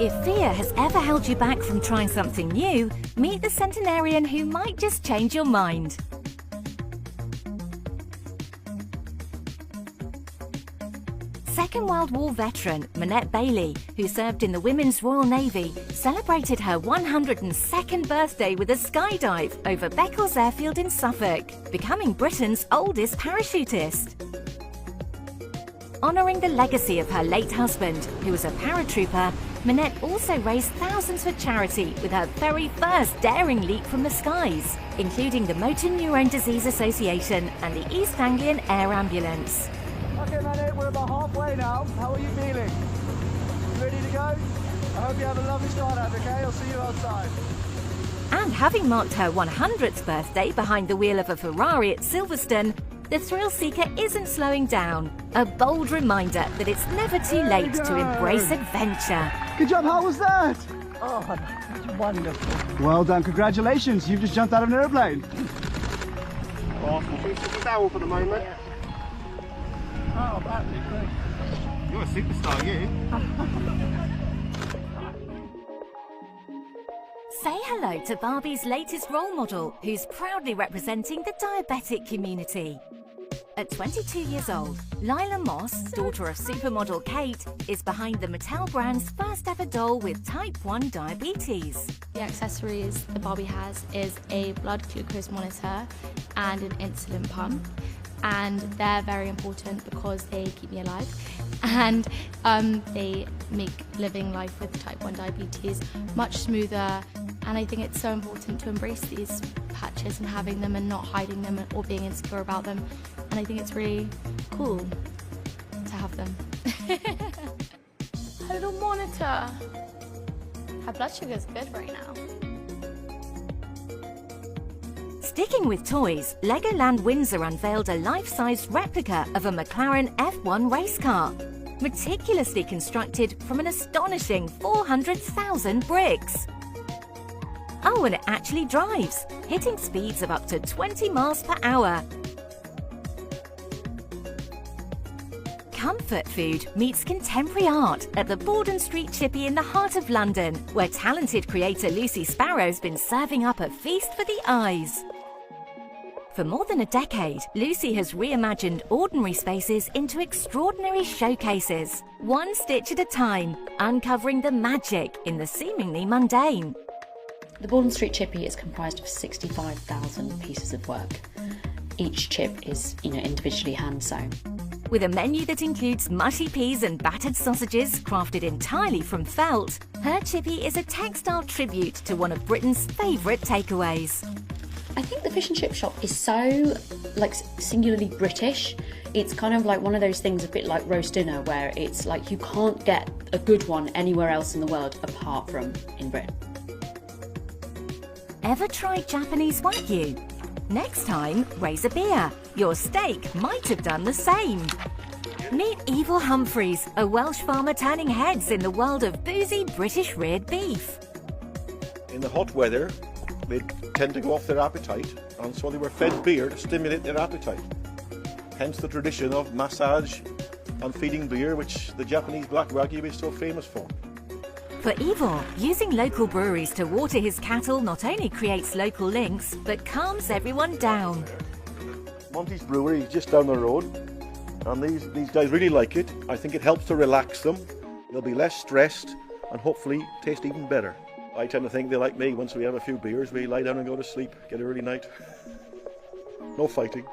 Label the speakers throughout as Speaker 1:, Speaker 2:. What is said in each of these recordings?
Speaker 1: If fear has ever held you back from trying something new, meet the centenarian who might just change your mind. Second World War veteran Minette Bailey, who served in the Women's Royal Navy, celebrated her 102nd birthday with a skydive over Beccles Airfield in Suffolk, becoming Britain's oldest parachutist. Honouring the legacy of her late husband, who was a paratrooper, Minette also raised thousands for charity with her very first daring leap from the skies, including the Motor Neurone Disease Association and the East Anglian Air Ambulance.
Speaker 2: Okay, Minette, we're about halfway now. How are you feeling? You ready to go? I hope you have a lovely start out, okay? I'll see you outside.
Speaker 1: And having marked her 100th birthday behind the wheel of a Ferrari at Silverstone, the thrill seeker isn't slowing down. A bold reminder that it's never too late to embrace adventure.
Speaker 2: Good job, how was that?
Speaker 3: Oh, that's wonderful.
Speaker 2: Well done, congratulations. You've just jumped out of an airplane.
Speaker 4: Awesome. Should we sit down for the moment?
Speaker 3: Yeah. Oh, that'd be great.
Speaker 4: You're a superstar, you.
Speaker 1: Say hello to Barbie's latest role model, who's proudly representing the diabetic community. At 22 years old, Lila Moss, daughter of supermodel Kate, is behind the Mattel brand's first ever doll with type 1 diabetes.
Speaker 5: The accessories that Barbie has is a blood glucose monitor and an insulin pump. And they're very important because they keep me alive and they make living life with type 1 diabetes much smoother. And I think it's so important to embrace these patches and having them and not hiding them or being insecure about them. And I think it's really cool to have them. A little monitor. Her blood sugar's good right now.
Speaker 1: Sticking with toys, Legoland Windsor unveiled a life-sized replica of a McLaren F1 race car, meticulously constructed from an astonishing 400,000 bricks. Oh, and it actually drives, hitting speeds of up to 20 miles per hour. Comfort food meets contemporary art at the Borden Street Chippy in the heart of London, where talented creator Lucy Sparrow's been serving up a feast for the eyes. For more than a decade, Lucy has reimagined ordinary spaces into extraordinary showcases, one stitch at a time, uncovering the magic in the seemingly mundane.
Speaker 6: The Borden Street Chippy is comprised of 65,000 pieces of work. Each chip is, individually hand sewn.
Speaker 1: With a menu that includes mushy peas and battered sausages crafted entirely from felt, her chippy is a textile tribute to one of Britain's favourite takeaways.
Speaker 6: I think the fish and chip shop is so, singularly British. It's kind of like one of those things a bit like roast dinner, where it's like you can't get a good one anywhere else in the world apart from in Britain.
Speaker 1: Ever tried Japanese Wagyu? Next time, raise a beer. Your steak might have done the same. Meet Evil Humphreys, a Welsh farmer turning heads in the world of boozy British reared beef.
Speaker 4: In the hot weather, they tend to go off their appetite, and so they were fed beer to stimulate their appetite. Hence the tradition of massage and feeding beer, which the Japanese black Wagyu is so famous for.
Speaker 1: For Evil, using local breweries to water his cattle not only creates local links, but calms everyone down.
Speaker 4: Monty's Brewery is just down the road, and these guys really like it. I think it helps to relax them. They'll be less stressed and hopefully taste even better. I tend to think they like me. Once we have a few beers, we lie down and go to sleep, get an early night. No fighting.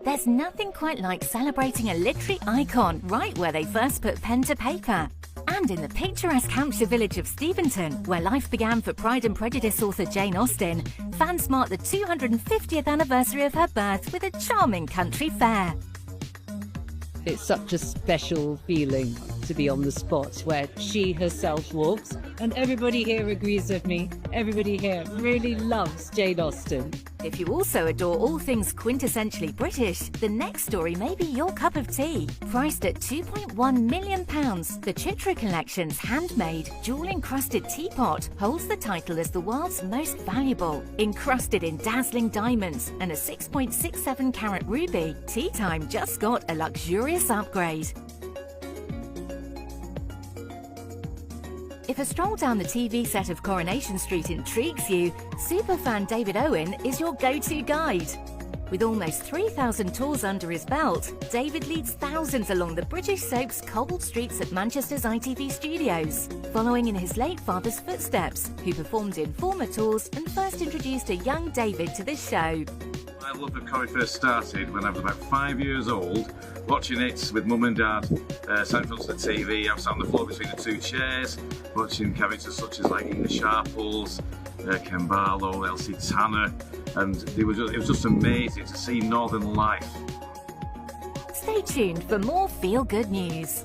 Speaker 1: There's nothing quite like celebrating a literary icon right where they first put pen to paper. And in the picturesque Hampshire village of Steventon, where life began for Pride and Prejudice author Jane Austen, fans marked the 250th anniversary of her birth with a charming country fair.
Speaker 3: It's such a special feeling
Speaker 7: to be on the spot where she herself walks, and everybody here agrees with me. Everybody here really loves Jane Austen.
Speaker 1: If you also adore all things quintessentially British, the next story may be your cup of tea. Priced at £2.1 million, the Chitra Collection's handmade, jewel-encrusted teapot holds the title as the world's most valuable. Encrusted in dazzling diamonds and a 6.67 carat ruby, Tea Time just got a luxurious upgrade. If a stroll down the TV set of Coronation Street intrigues you, superfan David Owen is your go-to guide. With almost 3,000 tours under his belt, David leads thousands along the British soap's cobbled streets at Manchester's ITV studios, following in his late father's footsteps, who performed in former tours and first introduced a young David to the show.
Speaker 8: My love of Corrie first started when I was about 5 years old, watching it with mum and dad, sat in front of the TV. I was sat on the floor between the two chairs, watching characters such as like Ina Sharples, Ken Barlow, Elsie Tanner, and it was just amazing to see Northern life.
Speaker 1: Stay tuned for more feel-good news.